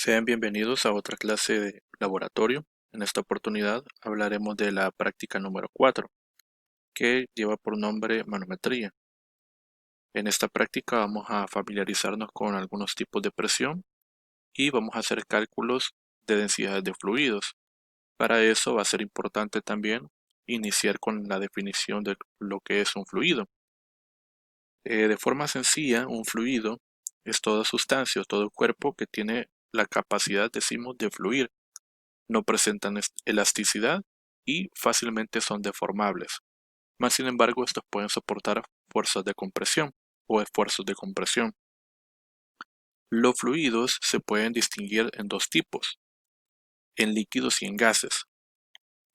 Sean bienvenidos a otra clase de laboratorio. En esta oportunidad hablaremos de la práctica número 4, que lleva por nombre manometría. En esta práctica vamos a familiarizarnos con algunos tipos de presión y vamos a hacer cálculos de densidades de fluidos. Para eso va a ser importante también iniciar con la definición de lo que es un fluido. De forma sencilla, un fluido es toda sustancia o todo cuerpo que tiene la capacidad, decimos, de fluir. No presentan elasticidad y fácilmente son deformables. Más sin embargo, estos pueden soportar fuerzas de compresión o esfuerzos de compresión. Los fluidos se pueden distinguir en dos tipos, en líquidos y en gases.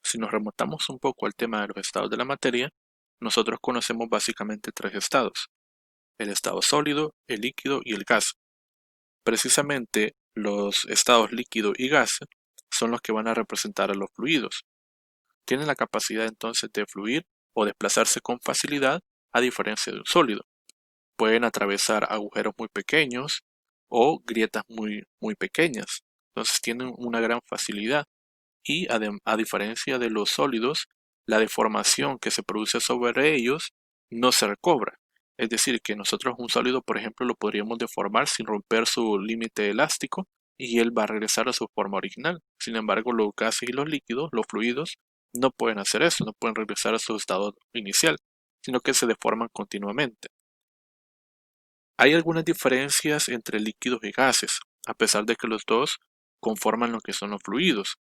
Si nos remontamos un poco al tema de los estados de la materia, nosotros conocemos básicamente tres estados: el estado sólido, el líquido y el gas. Precisamente los estados líquido y gas son los que van a representar a los fluidos. Tienen la capacidad entonces de fluir o desplazarse con facilidad, a diferencia de un sólido. Pueden atravesar agujeros muy pequeños o grietas muy pequeñas. Entonces tienen una gran facilidad y a diferencia de los sólidos, la deformación que se produce sobre ellos no se recobra. Es decir, que nosotros un sólido, por ejemplo, lo podríamos deformar sin romper su límite elástico y él va a regresar a su forma original. Sin embargo, los gases y los líquidos, los fluidos, no pueden hacer eso, no pueden regresar a su estado inicial, sino que se deforman continuamente. Hay algunas diferencias entre líquidos y gases, a pesar de que los dos conforman lo que son los fluidos.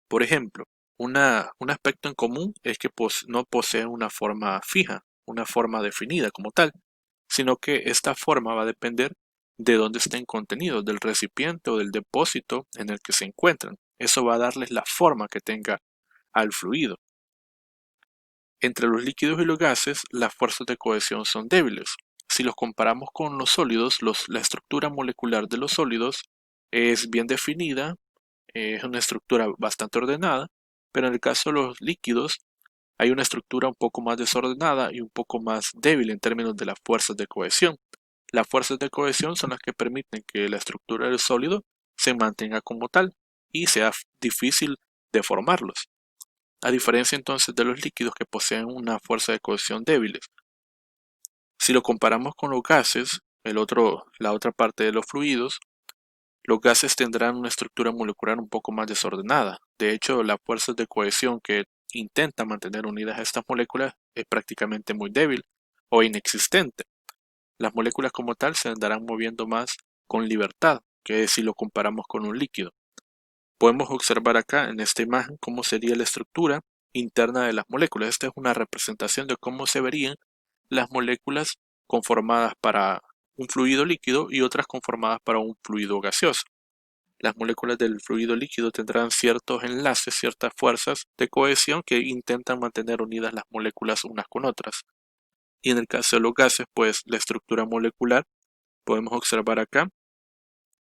Por ejemplo, un aspecto en común es que no poseen una forma fija, una forma definida como tal, sino que esta forma va a depender de dónde estén contenidos, del recipiente o del depósito en el que se encuentran. Eso va a darles la forma que tenga al fluido. Entre los líquidos y los gases, las fuerzas de cohesión son débiles. Si los comparamos con los sólidos, la estructura molecular de los sólidos es bien definida, es una estructura bastante ordenada, pero en el caso de los líquidos hay una estructura un poco más desordenada y un poco más débil en términos de las fuerzas de cohesión. Las fuerzas de cohesión son las que permiten que la estructura del sólido se mantenga como tal y sea difícil deformarlos. A diferencia entonces de los líquidos que poseen una fuerza de cohesión débiles. Si lo comparamos con los gases, la otra parte de los fluidos, los gases tendrán una estructura molecular un poco más desordenada. De hecho, las fuerzas de cohesión que intentan mantener unidas a estas moléculas es prácticamente muy débil o inexistente. Las moléculas como tal se andarán moviendo más con libertad que si lo comparamos con un líquido. Podemos observar acá en esta imagen cómo sería la estructura interna de las moléculas. Esta es una representación de cómo se verían las moléculas conformadas para un fluido líquido y otras conformadas para un fluido gaseoso. Las moléculas del fluido líquido tendrán ciertos enlaces, ciertas fuerzas de cohesión que intentan mantener unidas las moléculas unas con otras. Y en el caso de los gases, pues la estructura molecular, podemos observar acá,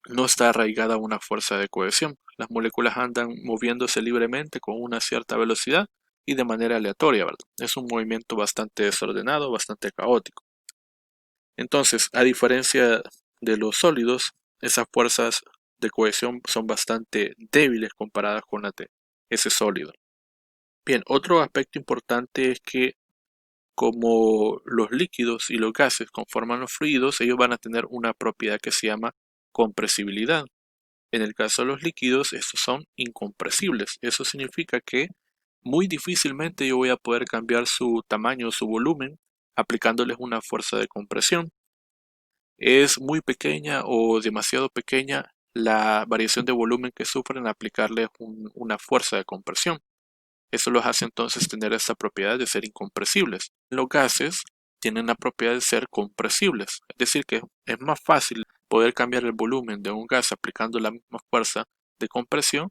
no está arraigada a una fuerza de cohesión. Las moléculas andan moviéndose libremente con una cierta velocidad y de manera aleatoria, ¿verdad? Es un movimiento bastante desordenado, bastante caótico. Entonces, a diferencia de los sólidos, esas fuerzas de cohesión son bastante débiles comparadas con las de ese sólido. Bien, otro aspecto importante es que como los líquidos y los gases conforman los fluidos, ellos van a tener una propiedad que se llama compresibilidad. En el caso de los líquidos, estos son incompresibles. Eso significa que muy difícilmente yo voy a poder cambiar su tamaño o su volumen aplicándoles una fuerza de compresión. Es muy pequeña o demasiado pequeña la variación de volumen que sufren al aplicarles una fuerza de compresión. Eso los hace entonces tener esta propiedad de ser incompresibles. Los gases tienen la propiedad de ser compresibles, es decir, que es más fácil poder cambiar el volumen de un gas aplicando la misma fuerza de compresión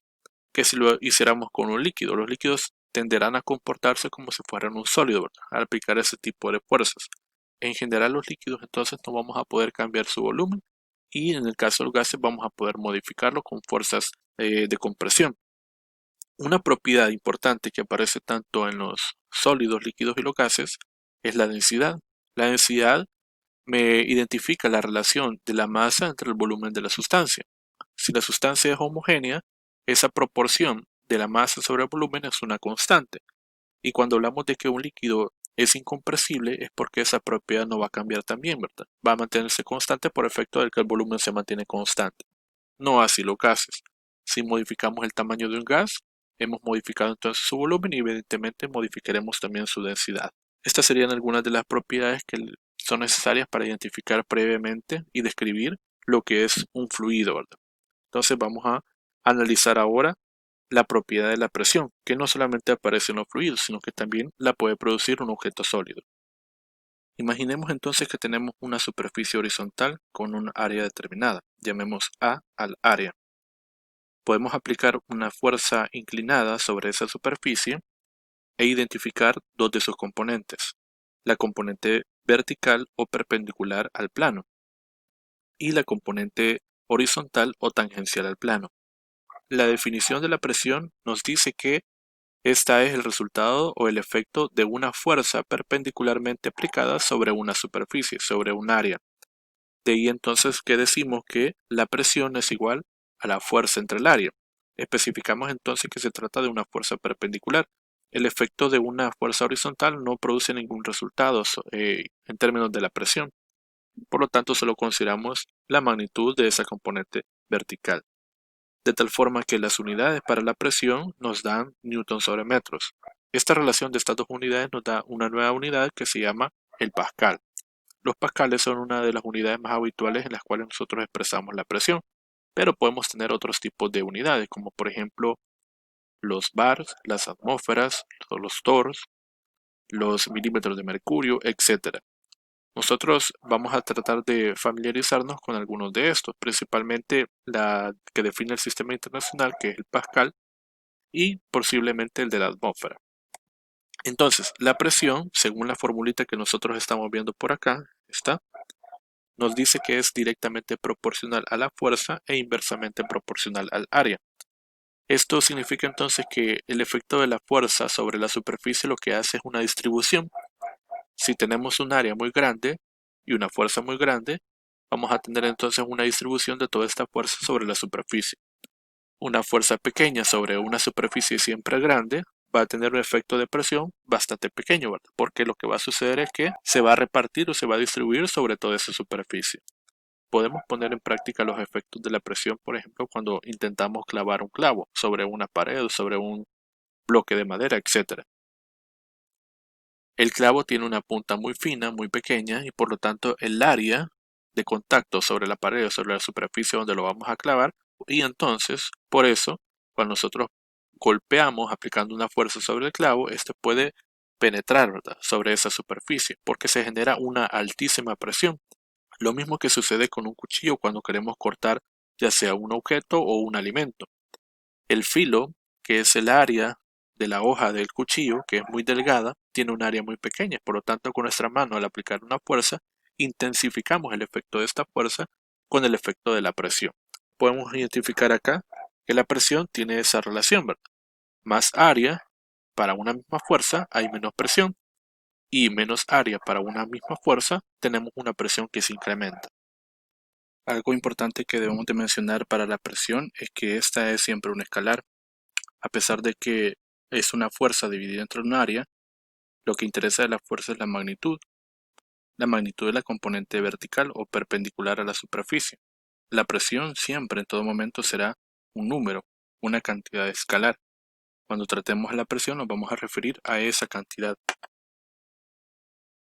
que si lo hiciéramos con un líquido. Los líquidos tenderán a comportarse como si fueran un sólido, ¿verdad?, al aplicar ese tipo de fuerzas. En general, los líquidos entonces no vamos a poder cambiar su volumen y en el caso de los gases vamos a poder modificarlo con fuerzas de compresión. Una propiedad importante que aparece tanto en los sólidos, líquidos y los gases es la densidad. La densidad me identifica la relación de la masa entre el volumen de la sustancia. Si la sustancia es homogénea, esa proporción de la masa sobre el volumen es una constante. Y cuando hablamos de que un líquido es incompresible es porque esa propiedad no va a cambiar también, ¿verdad? Va a mantenerse constante por efecto del que el volumen se mantiene constante. No así los gases. Si modificamos el tamaño de un gas, hemos modificado entonces su volumen y evidentemente modificaremos también su densidad. Estas serían algunas de las propiedades que son necesarias para identificar previamente y describir lo que es un fluido, ¿verdad? Entonces vamos a analizar ahora la propiedad de la presión, que no solamente aparece en los fluidos, sino que también la puede producir un objeto sólido. Imaginemos entonces que tenemos una superficie horizontal con un área determinada, llamemos A al área. Podemos aplicar una fuerza inclinada sobre esa superficie e identificar dos de sus componentes, la componente vertical o perpendicular al plano y la componente horizontal o tangencial al plano. La definición de la presión nos dice que esta es el resultado o el efecto de una fuerza perpendicularmente aplicada sobre una superficie, sobre un área. De ahí entonces que decimos que la presión es igual a la fuerza entre el área. Especificamos entonces que se trata de una fuerza perpendicular. El efecto de una fuerza horizontal no produce ningún resultado en términos de la presión. Por lo tanto, solo consideramos la magnitud de esa componente vertical. De tal forma que las unidades para la presión nos dan newton sobre metros. Esta relación de estas dos unidades nos da una nueva unidad que se llama el pascal. Los pascales son una de las unidades más habituales en las cuales nosotros expresamos la presión, pero podemos tener otros tipos de unidades, como por ejemplo los bars, las atmósferas, los torrs, los milímetros de mercurio, etc. Nosotros vamos a tratar de familiarizarnos con algunos de estos, principalmente la que define el sistema internacional, que es el pascal, y posiblemente el de la atmósfera. Entonces, la presión, según la formulita que nosotros estamos viendo por acá, nos dice que es directamente proporcional a la fuerza e inversamente proporcional al área. Esto significa entonces que el efecto de la fuerza sobre la superficie lo que hace es una distribución. Si tenemos un área muy grande y una fuerza muy grande, vamos a tener entonces una distribución de toda esta fuerza sobre la superficie. Una fuerza pequeña sobre una superficie siempre grande va a tener un efecto de presión bastante pequeño, ¿verdad? Porque lo que va a suceder es que se va a repartir o se va a distribuir sobre toda esa superficie. Podemos poner en práctica los efectos de la presión, por ejemplo, cuando intentamos clavar un clavo sobre una pared o sobre un bloque de madera, etc. El clavo tiene una punta muy fina, muy pequeña, y por lo tanto el área de contacto sobre la pared o sobre la superficie donde lo vamos a clavar, y entonces, por eso, cuando nosotros golpeamos aplicando una fuerza sobre el clavo, este puede penetrar, ¿verdad?, sobre esa superficie, porque se genera una altísima presión. Lo mismo que sucede con un cuchillo cuando queremos cortar ya sea un objeto o un alimento. El filo, que es el área de la hoja del cuchillo, que es muy delgada, tiene un área muy pequeña. Por lo tanto, con nuestra mano al aplicar una fuerza, intensificamos el efecto de esta fuerza con el efecto de la presión. Podemos identificar acá que la presión tiene esa relación, ¿verdad? Más área para una misma fuerza hay menos presión y menos área para una misma fuerza tenemos una presión que se incrementa. Algo importante que debemos de mencionar para la presión es que esta es siempre un escalar. A pesar de que es una fuerza dividida entre un área, lo que interesa de la fuerza es la magnitud. La magnitud de la componente vertical o perpendicular a la superficie. La presión siempre en todo momento será un número, una cantidad escalar. Cuando tratemos la presión nos vamos a referir a esa cantidad.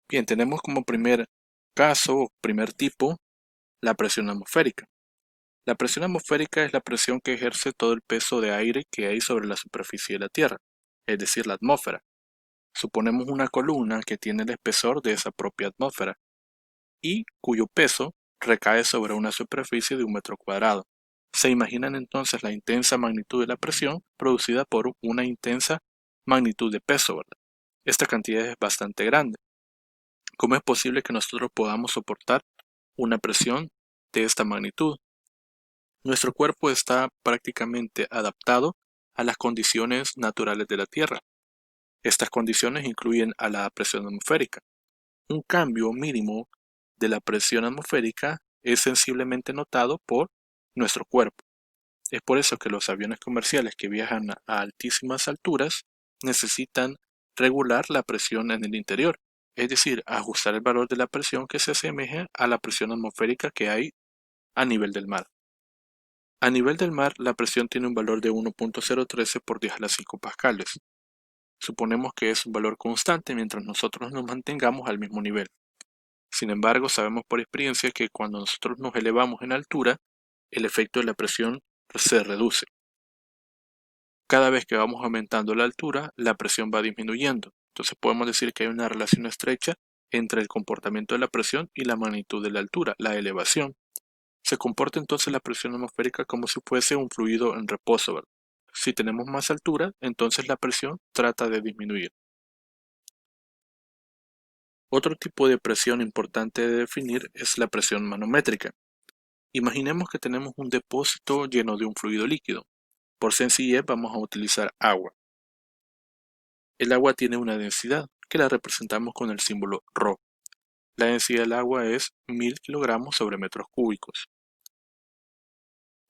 Bien, tenemos como primer caso o primer tipo la presión atmosférica. La presión atmosférica es la presión que ejerce todo el peso de aire que hay sobre la superficie de la Tierra, es decir, la atmósfera. Suponemos una columna que tiene el espesor de esa propia atmósfera y cuyo peso recae sobre una superficie de 1 metro cuadrado. Se imaginan entonces la intensa magnitud de la presión producida por una intensa magnitud de peso, ¿verdad? Esta cantidad es bastante grande. ¿Cómo es posible que nosotros podamos soportar una presión de esta magnitud? Nuestro cuerpo está prácticamente adaptado a las condiciones naturales de la Tierra. Estas condiciones incluyen a la presión atmosférica. Un cambio mínimo de la presión atmosférica es sensiblemente notado por nuestro cuerpo. Es por eso que los aviones comerciales que viajan a altísimas alturas necesitan regular la presión en el interior, es decir, ajustar el valor de la presión que se asemeje a la presión atmosférica que hay a nivel del mar. A nivel del mar, la presión tiene un valor de 1.013 por 10 a la 5 pascales. Suponemos que es un valor constante mientras nosotros nos mantengamos al mismo nivel. Sin embargo, sabemos por experiencia que cuando nosotros nos elevamos en altura, el efecto de la presión se reduce. Cada vez que vamos aumentando la altura, la presión va disminuyendo. Entonces podemos decir que hay una relación estrecha entre el comportamiento de la presión y la magnitud de la altura, la elevación. Se comporta entonces la presión atmosférica como si fuese un fluido en reposo, ¿verdad? Si tenemos más altura, entonces la presión trata de disminuir. Otro tipo de presión importante de definir es la presión manométrica. Imaginemos que tenemos un depósito lleno de un fluido líquido. Por sencillez vamos a utilizar agua. El agua tiene una densidad que la representamos con el símbolo ρ. La densidad del agua es 1000 kilogramos sobre metros cúbicos.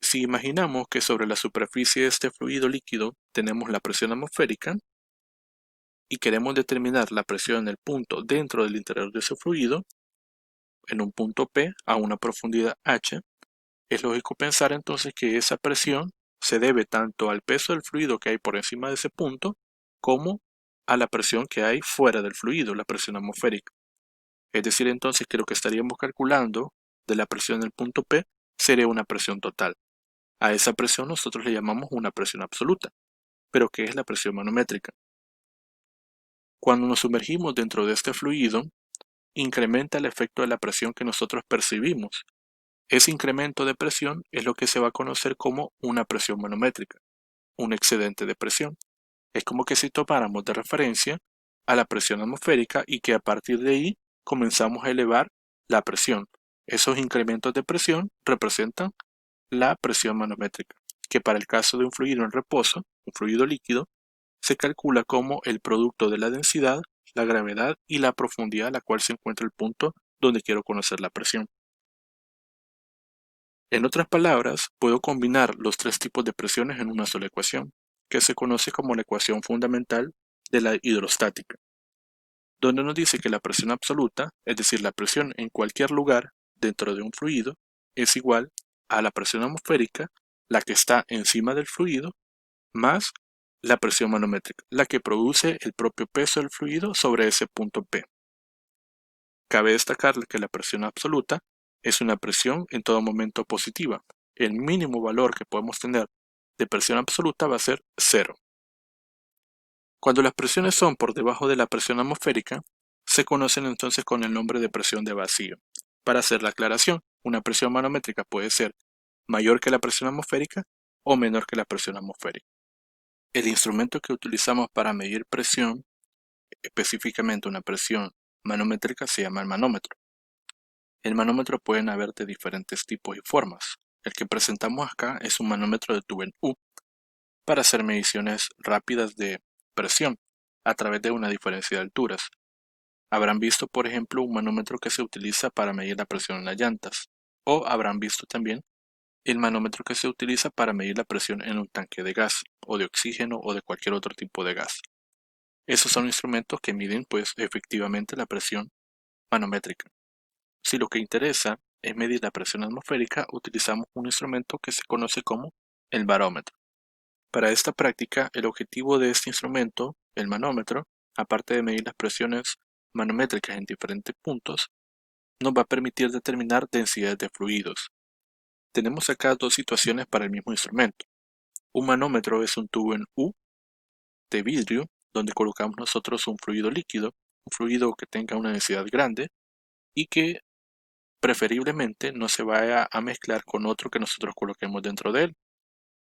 Si imaginamos que sobre la superficie de este fluido líquido tenemos la presión atmosférica y queremos determinar la presión en el punto dentro del interior de ese fluido, en un punto P a una profundidad H, es lógico pensar entonces que esa presión se debe tanto al peso del fluido que hay por encima de ese punto como a la presión que hay fuera del fluido, la presión atmosférica. Es decir entonces que lo que estaríamos calculando de la presión del punto P sería una presión total. A esa presión nosotros le llamamos una presión absoluta. ¿Pero qué es la presión manométrica? Cuando nos sumergimos dentro de este fluido, incrementa el efecto de la presión que nosotros percibimos. Ese incremento de presión es lo que se va a conocer como una presión manométrica, un excedente de presión. Es como que si tomáramos de referencia a la presión atmosférica y que a partir de ahí comenzamos a elevar la presión. Esos incrementos de presión representan la presión manométrica, que para el caso de un fluido en reposo, un fluido líquido, se calcula como el producto de la densidad, la gravedad y la profundidad a la cual se encuentra el punto donde quiero conocer la presión. En otras palabras, puedo combinar los tres tipos de presiones en una sola ecuación, que se conoce como la ecuación fundamental de la hidrostática, donde nos dice que la presión absoluta, es decir, la presión en cualquier lugar dentro de un fluido, es igual a la presión atmosférica, la que está encima del fluido, más la presión manométrica, la que produce el propio peso del fluido sobre ese punto P. Cabe destacar que la presión absoluta es una presión en todo momento positiva. El mínimo valor que podemos tener de presión absoluta va a ser 0. Cuando las presiones son por debajo de la presión atmosférica, se conocen entonces con el nombre de presión de vacío. Para hacer la aclaración, una presión manométrica puede ser mayor que la presión atmosférica o menor que la presión atmosférica. El instrumento que utilizamos para medir presión, específicamente una presión manométrica, se llama el manómetro. El manómetro pueden haber de diferentes tipos y formas. El que presentamos acá es un manómetro de tubo en U para hacer mediciones rápidas de presión a través de una diferencia de alturas. Habrán visto, por ejemplo, un manómetro que se utiliza para medir la presión en las llantas, o habrán visto también el manómetro que se utiliza para medir la presión en un tanque de gas, o de oxígeno, o de cualquier otro tipo de gas. Esos son instrumentos que miden, pues, efectivamente la presión manométrica. Si lo que interesa es medir la presión atmosférica, utilizamos un instrumento que se conoce como el barómetro. Para esta práctica, el objetivo de este instrumento, el manómetro, aparte de medir las presiones manométricas en diferentes puntos, nos va a permitir determinar densidades de fluidos. Tenemos acá dos situaciones para el mismo instrumento. Un manómetro es un tubo en U de vidrio, donde colocamos nosotros un fluido líquido, un fluido que tenga una densidad grande y que preferiblemente no se vaya a mezclar con otro que nosotros coloquemos dentro de él.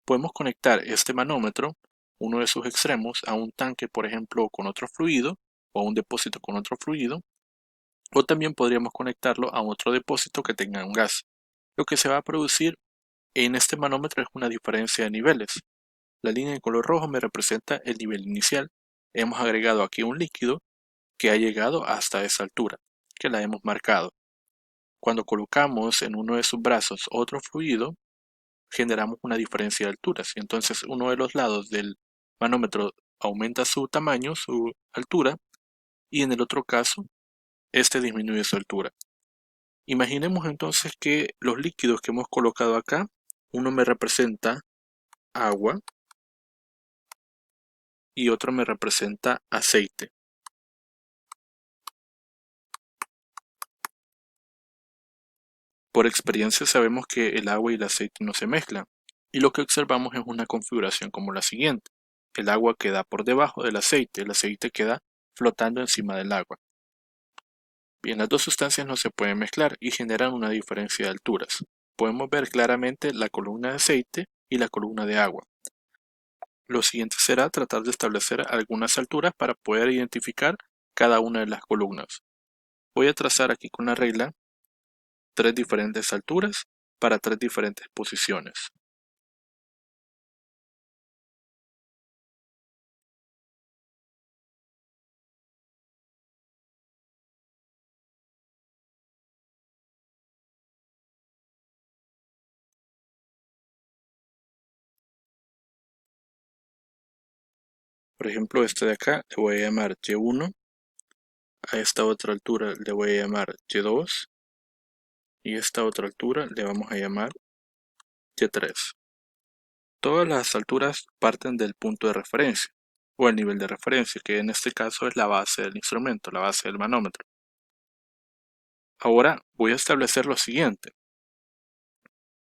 Podemos conectar este manómetro, uno de sus extremos, a un tanque, por ejemplo, con otro fluido, o a un depósito con otro fluido, o también podríamos conectarlo a otro depósito que tenga un gas. Lo que se va a producir en este manómetro es una diferencia de niveles. La línea en color rojo me representa el nivel inicial. Hemos agregado aquí un líquido que ha llegado hasta esa altura, que la hemos marcado. Cuando colocamos en uno de sus brazos otro fluido, generamos una diferencia de alturas. Y entonces uno de los lados del manómetro aumenta su tamaño, su altura, y en el otro caso, este disminuye su altura. Imaginemos entonces que los líquidos que hemos colocado acá, uno me representa agua y otro me representa aceite. Por experiencia sabemos que el agua y el aceite no se mezclan, y lo que observamos es una configuración como la siguiente. El agua queda por debajo del aceite, el aceite queda flotando encima del agua. Bien, las dos sustancias no se pueden mezclar y generan una diferencia de alturas. Podemos ver claramente la columna de aceite y la columna de agua. Lo siguiente será tratar de establecer algunas alturas para poder identificar cada una de las columnas. Voy a trazar aquí con la regla 3 diferentes alturas para 3 diferentes posiciones. Por ejemplo, este de acá le voy a llamar Y1, a esta otra altura le voy a llamar Y2 y a esta otra altura le vamos a llamar Y3. Todas las alturas parten del punto de referencia o el nivel de referencia, que en este caso es la base del instrumento, la base del manómetro. Ahora voy a establecer lo siguiente.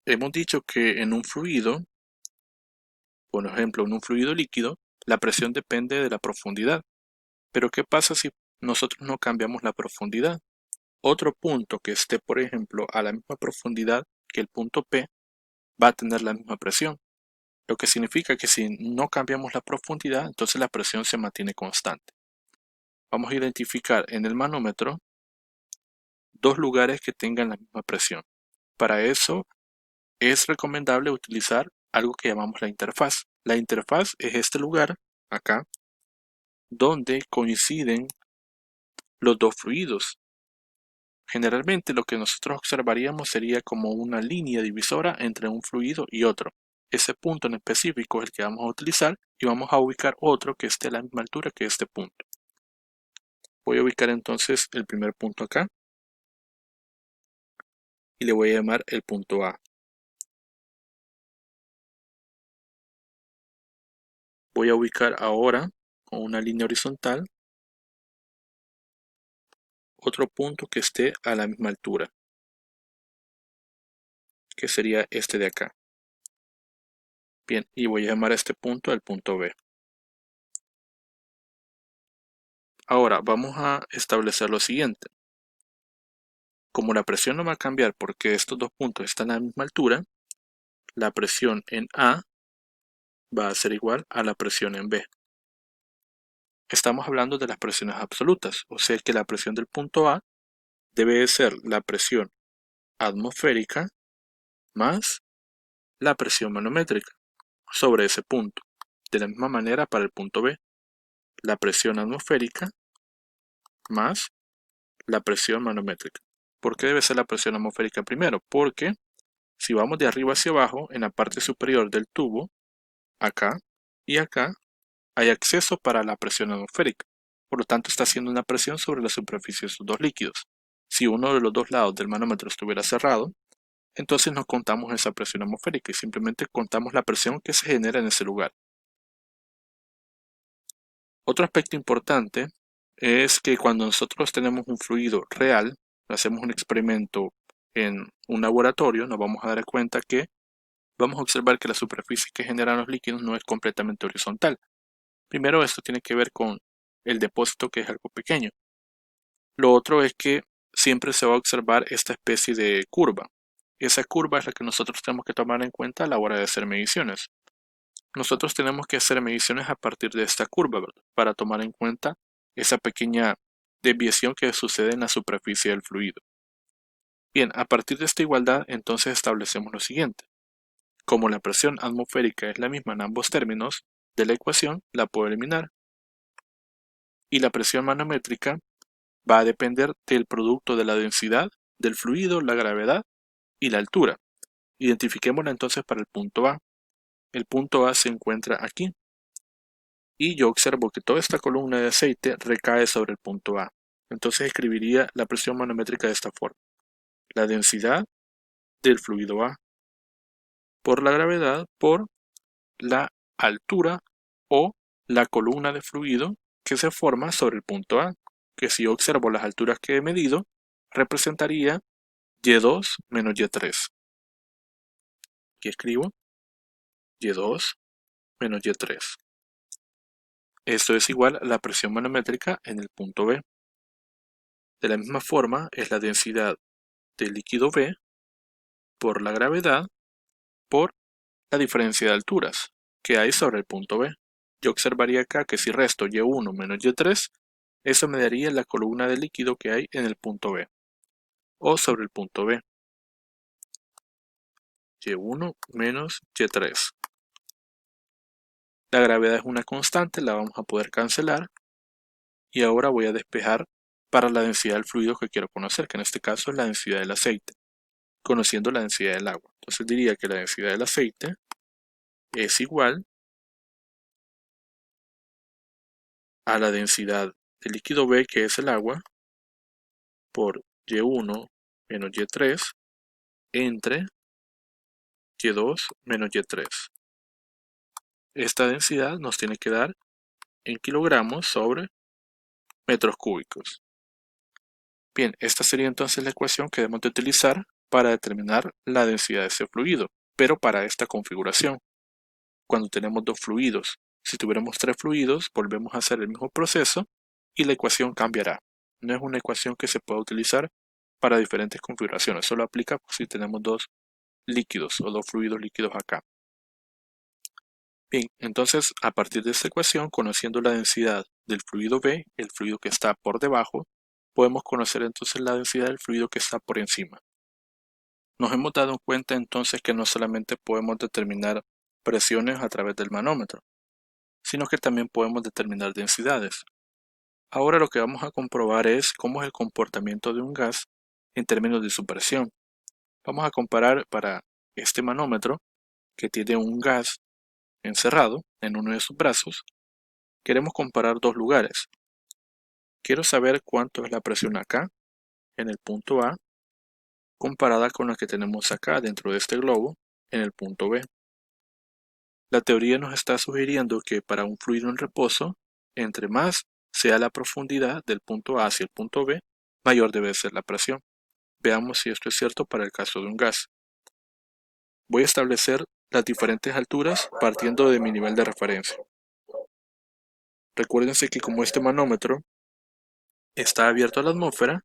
Hemos dicho que en un fluido, por ejemplo en un fluido líquido, la presión depende de la profundidad. Pero ¿qué pasa si nosotros no cambiamos la profundidad? Otro punto que esté, por ejemplo, a la misma profundidad que el punto P va a tener la misma presión. Lo que significa que si no cambiamos la profundidad, entonces la presión se mantiene constante. Vamos a identificar en el manómetro dos lugares que tengan la misma presión. Para eso es recomendable utilizar algo que llamamos la interfaz. La interfaz es este lugar, acá, donde coinciden los dos fluidos. Generalmente lo que nosotros observaríamos sería como una línea divisora entre un fluido y otro. Ese punto en específico es el que vamos a utilizar y vamos a ubicar otro que esté a la misma altura que este punto. Voy a ubicar entonces el primer punto acá y le voy a llamar el punto A. Voy a ubicar ahora con una línea horizontal otro punto que esté a la misma altura, que sería este de acá. Bien, y voy a llamar a este punto el punto B. Ahora vamos a establecer lo siguiente. Como la presión no va a cambiar porque estos dos puntos están a la misma altura, la presión en A va a ser igual a la presión en B. Estamos hablando de las presiones absolutas, o sea que la presión del punto A debe de ser la presión atmosférica más la presión manométrica sobre ese punto. De la misma manera para el punto B, la presión atmosférica más la presión manométrica. ¿Por qué debe ser la presión atmosférica primero? Porque si vamos de arriba hacia abajo, en la parte superior del tubo, acá y acá, hay acceso para la presión atmosférica. Por lo tanto, está haciendo una presión sobre la superficie de sus dos líquidos. Si uno de los dos lados del manómetro estuviera cerrado, entonces no contamos esa presión atmosférica y simplemente contamos la presión que se genera en ese lugar. Otro aspecto importante es que cuando nosotros tenemos un fluido real, hacemos un experimento en un laboratorio, nos vamos a dar cuenta que vamos a observar que la superficie que generan los líquidos no es completamente horizontal. Primero, esto tiene que ver con el depósito, que es algo pequeño. Lo otro es que siempre se va a observar esta especie de curva. Esa curva es la que nosotros tenemos que tomar en cuenta a la hora de hacer mediciones. Nosotros tenemos que hacer mediciones a partir de esta curva, ¿verdad? Para tomar en cuenta esa pequeña desviación que sucede en la superficie del fluido. Bien, a partir de esta igualdad, entonces establecemos lo siguiente. Como la presión atmosférica es la misma en ambos términos de la ecuación, la puedo eliminar. Y la presión manométrica va a depender del producto de la densidad del fluido, la gravedad y la altura. Identifiquémosla entonces para el punto A. El punto A se encuentra aquí. Y yo observo que toda esta columna de aceite recae sobre el punto A. Entonces escribiría la presión manométrica de esta forma. La densidad del fluido A por la gravedad por la altura o la columna de fluido que se forma sobre el punto A, que si yo observo las alturas que he medido, representaría Y2 menos Y3. Aquí escribo Y2 menos Y3. Esto es igual a la presión manométrica en el punto B. De la misma forma es la densidad del líquido B por la gravedad por la diferencia de alturas que hay sobre el punto B. Yo observaría acá que si resto Y1 menos Y3, eso me daría la columna de líquido que hay en el punto B o sobre el punto B. Y1 menos Y3. La gravedad es una constante, la vamos a poder cancelar. Y ahora voy a despejar para la densidad del fluido que quiero conocer, que en este caso es la densidad del aceite, conociendo la densidad del agua. Entonces diría que la densidad del aceite es igual a la densidad del líquido B, que es el agua, por Y1 menos Y3 entre Y2 menos Y3. Esta densidad nos tiene que dar en kilogramos sobre metros cúbicos. Bien, esta sería entonces la ecuación que debemos de utilizar para determinar la densidad de ese fluido, pero para esta configuración. Cuando tenemos dos fluidos, si tuviéramos tres fluidos, volvemos a hacer el mismo proceso y la ecuación cambiará. No es una ecuación que se pueda utilizar para diferentes configuraciones, solo aplica si tenemos dos líquidos o dos fluidos líquidos acá. Bien, entonces a partir de esta ecuación, conociendo la densidad del fluido B, el fluido que está por debajo, podemos conocer entonces la densidad del fluido que está por encima. Nos hemos dado cuenta entonces que no solamente podemos determinar presiones a través del manómetro, sino que también podemos determinar densidades. Ahora lo que vamos a comprobar es cómo es el comportamiento de un gas en términos de su presión. Vamos a comparar para este manómetro que tiene un gas encerrado en uno de sus brazos. Queremos comparar dos lugares. Quiero saber cuánto es la presión acá, en el punto A, comparada con la que tenemos acá dentro de este globo, en el punto B. La teoría nos está sugiriendo que para un fluido en reposo, entre más sea la profundidad del punto A hacia el punto B, mayor debe ser la presión. Veamos si esto es cierto para el caso de un gas. Voy a establecer las diferentes alturas partiendo de mi nivel de referencia. Recuérdense que como este manómetro está abierto a la atmósfera,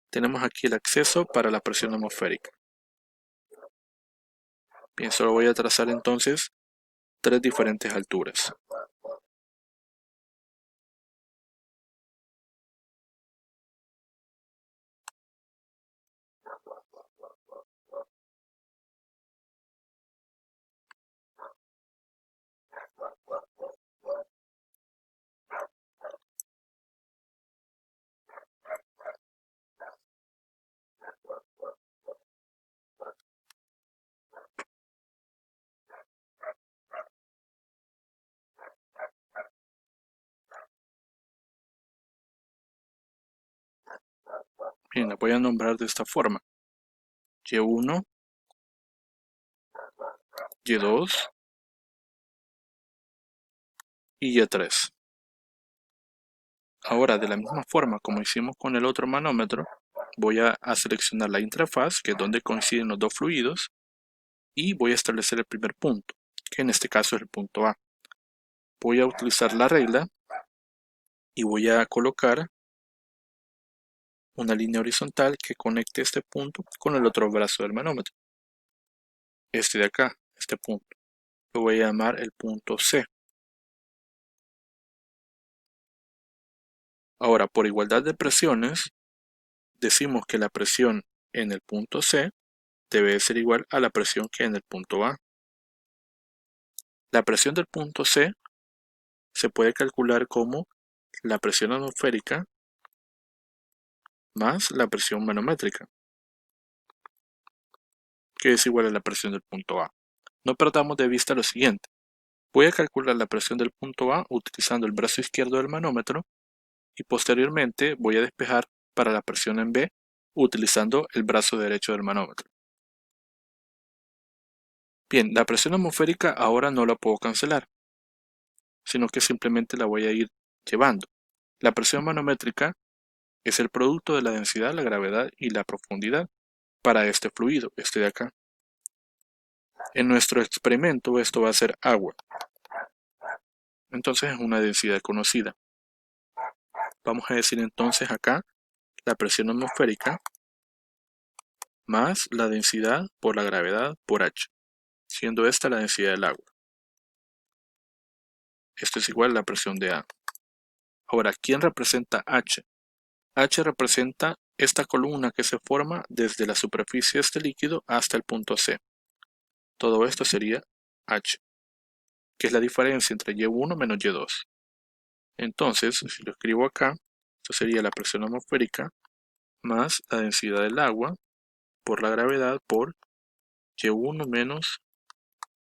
tenemos aquí el acceso para la presión atmosférica. Bien, solo voy a trazar entonces tres diferentes alturas. Bien, la voy a nombrar de esta forma. Y1, Y2 y Y3. Ahora, de la misma forma como hicimos con el otro manómetro, voy a seleccionar la interfaz, que es donde coinciden los dos fluidos, y voy a establecer el primer punto, que en este caso es el punto A. Voy a utilizar la regla y voy a colocar una línea horizontal que conecte este punto con el otro brazo del manómetro. Este de acá, este punto. Lo voy a llamar el punto C. Ahora, por igualdad de presiones, decimos que la presión en el punto C debe ser igual a la presión que hay en el punto A. La presión del punto C se puede calcular como la presión atmosférica más la presión manométrica, que es igual a la presión del punto A. No perdamos de vista lo siguiente. Voy a calcular la presión del punto A utilizando el brazo izquierdo del manómetro y posteriormente voy a despejar para la presión en B utilizando el brazo derecho del manómetro. Bien, la presión atmosférica ahora no la puedo cancelar, sino que simplemente la voy a ir llevando. La presión manométrica es el producto de la densidad, la gravedad y la profundidad para este fluido, este de acá. En nuestro experimento esto va a ser agua. Entonces es una densidad conocida. Vamos a decir entonces acá la presión atmosférica más la densidad por la gravedad por H, siendo esta la densidad del agua. Esto es igual a la presión de A. Ahora, ¿quién representa H? H representa esta columna que se forma desde la superficie de este líquido hasta el punto C. Todo esto sería H, que es la diferencia entre Y1 menos Y2. Entonces, si lo escribo acá, esto sería la presión atmosférica más la densidad del agua por la gravedad por Y1 menos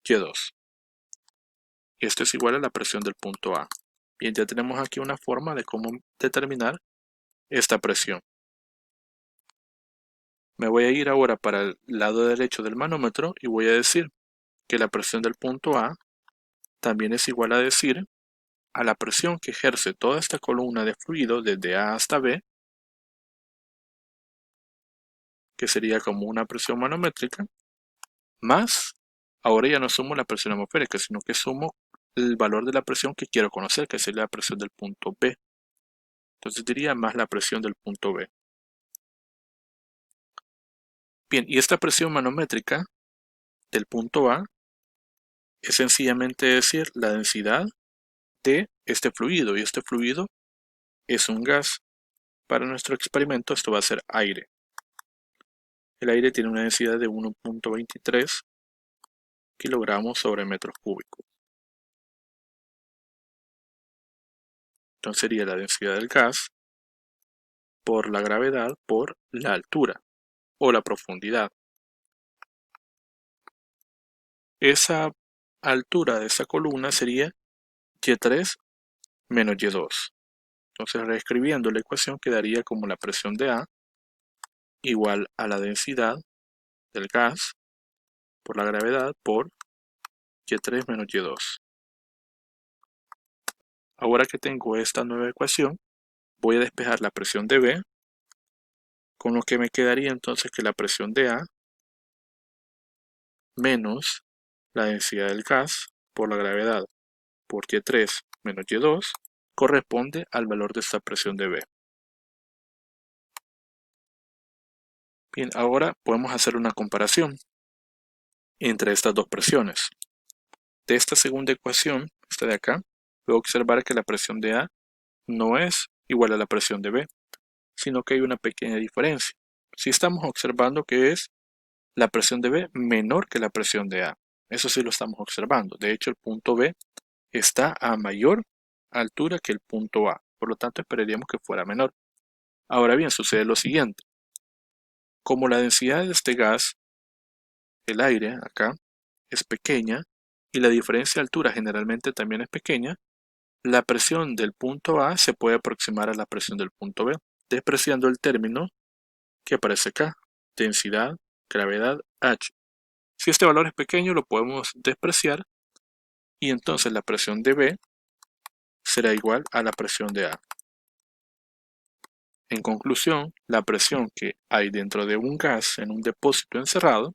Y2. Y esto es igual a la presión del punto A. Bien, ya tenemos aquí una forma de cómo determinar esta presión. Me voy a ir ahora para el lado derecho del manómetro y voy a decir que la presión del punto A también es igual a decir a la presión que ejerce toda esta columna de fluido desde A hasta B, que sería como una presión manométrica, más, ahora ya no sumo la presión atmosférica, sino que sumo el valor de la presión que quiero conocer, que sería la presión del punto B. Entonces diría más la presión del punto B. Bien, y esta presión manométrica del punto A es sencillamente decir la densidad de este fluido, y este fluido es un gas. Para nuestro experimento esto va a ser aire. El aire tiene una densidad de 1.23 kilogramos sobre metros cúbicos. Entonces sería la densidad del gas por la gravedad por la altura o la profundidad. Esa altura de esa columna sería Y3 menos Y2. Entonces reescribiendo la ecuación quedaría como la presión de A igual a la densidad del gas por la gravedad por Y3 menos Y2. Ahora que tengo esta nueva ecuación, voy a despejar la presión de B, con lo que me quedaría entonces que la presión de A menos la densidad del gas por la gravedad por Y3 menos Y2 corresponde al valor de esta presión de B. Bien, ahora podemos hacer una comparación entre estas dos presiones. De esta segunda ecuación, esta de acá, puedo observar que la presión de A no es igual a la presión de B, sino que hay una pequeña diferencia. Si estamos observando que es la presión de B menor que la presión de A. Eso sí lo estamos observando. De hecho, el punto B está a mayor altura que el punto A. Por lo tanto, esperaríamos que fuera menor. Ahora bien, sucede lo siguiente. Como la densidad de este gas, el aire, acá, es pequeña, y la diferencia de altura generalmente también es pequeña, la presión del punto A se puede aproximar a la presión del punto B, despreciando el término que aparece acá, densidad, gravedad, H. Si este valor es pequeño, lo podemos despreciar y entonces la presión de B será igual a la presión de A. En conclusión, la presión que hay dentro de un gas en un depósito encerrado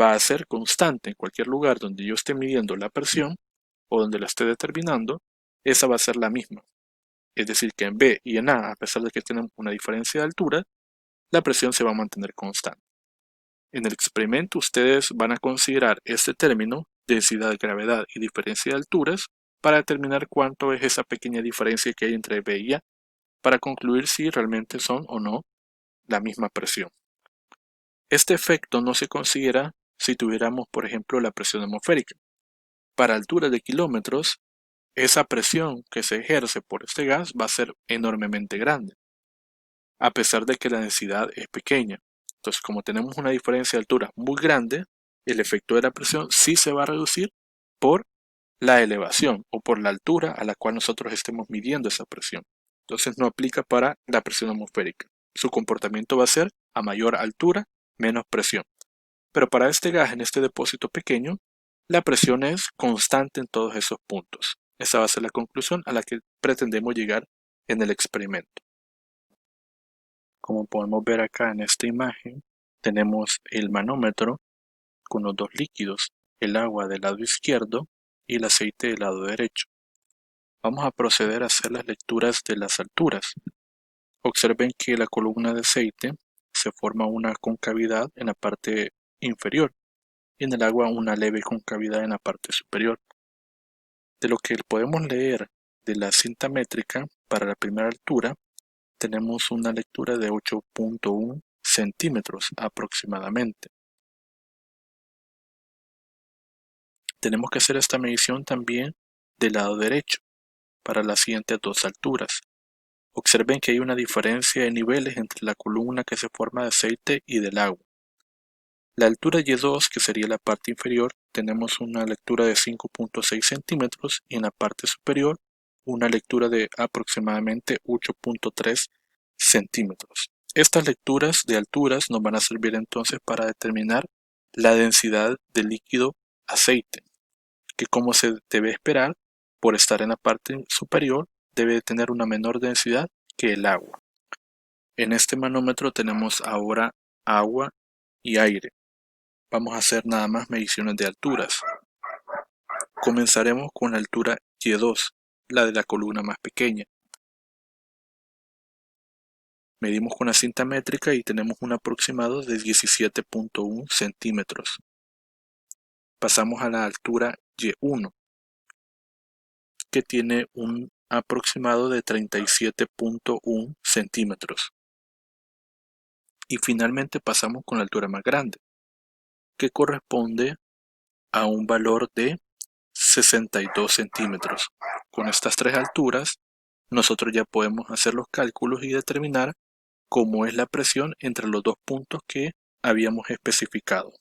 va a ser constante en cualquier lugar donde yo esté midiendo la presión o donde la esté determinando, esa va a ser la misma. Es decir, que en B y en A pesar de que tienen una diferencia de altura, la presión se va a mantener constante. En el experimento ustedes van a considerar este término, densidad, gravedad y diferencia de alturas, para determinar cuánto es esa pequeña diferencia que hay entre B y A, para concluir si realmente son o no la misma presión. Este efecto no se considera si tuviéramos, por ejemplo, la presión atmosférica. Para alturas de kilómetros, esa presión que se ejerce por este gas va a ser enormemente grande, a pesar de que la densidad es pequeña. Entonces, como tenemos una diferencia de altura muy grande, el efecto de la presión sí se va a reducir por la elevación o por la altura a la cual nosotros estemos midiendo esa presión. Entonces no aplica para la presión atmosférica. Su comportamiento va a ser a mayor altura, menos presión. Pero para este gas en este depósito pequeño, la presión es constante en todos esos puntos. Esa va a ser la conclusión a la que pretendemos llegar en el experimento. Como podemos ver acá en esta imagen, tenemos el manómetro con los dos líquidos, el agua del lado izquierdo y el aceite del lado derecho. Vamos a proceder a hacer las lecturas de las alturas. Observen que la columna de aceite se forma una concavidad en la parte inferior y en el agua una leve concavidad en la parte superior. De lo que podemos leer de la cinta métrica para la primera altura, tenemos una lectura de 8.1 centímetros aproximadamente. Tenemos que hacer esta medición también del lado derecho para las siguientes dos alturas. Observen que hay una diferencia de niveles entre la columna que se forma de aceite y del agua. La altura Y2, que sería la parte inferior, tenemos una lectura de 5.6 centímetros y en la parte superior una lectura de aproximadamente 8.3 centímetros. Estas lecturas de alturas nos van a servir entonces para determinar la densidad del líquido aceite, que como se debe esperar, por estar en la parte superior, debe tener una menor densidad que el agua. En este manómetro tenemos ahora agua y aire. Vamos a hacer nada más mediciones de alturas. Comenzaremos con la altura Y2, la de la columna más pequeña. Medimos con la cinta métrica y tenemos un aproximado de 17.1 centímetros. Pasamos a la altura Y1, que tiene un aproximado de 37.1 centímetros. Y finalmente pasamos con la altura más grande, que corresponde a un valor de 62 centímetros. Con estas tres alturas, nosotros ya podemos hacer los cálculos y determinar cómo es la presión entre los dos puntos que habíamos especificado.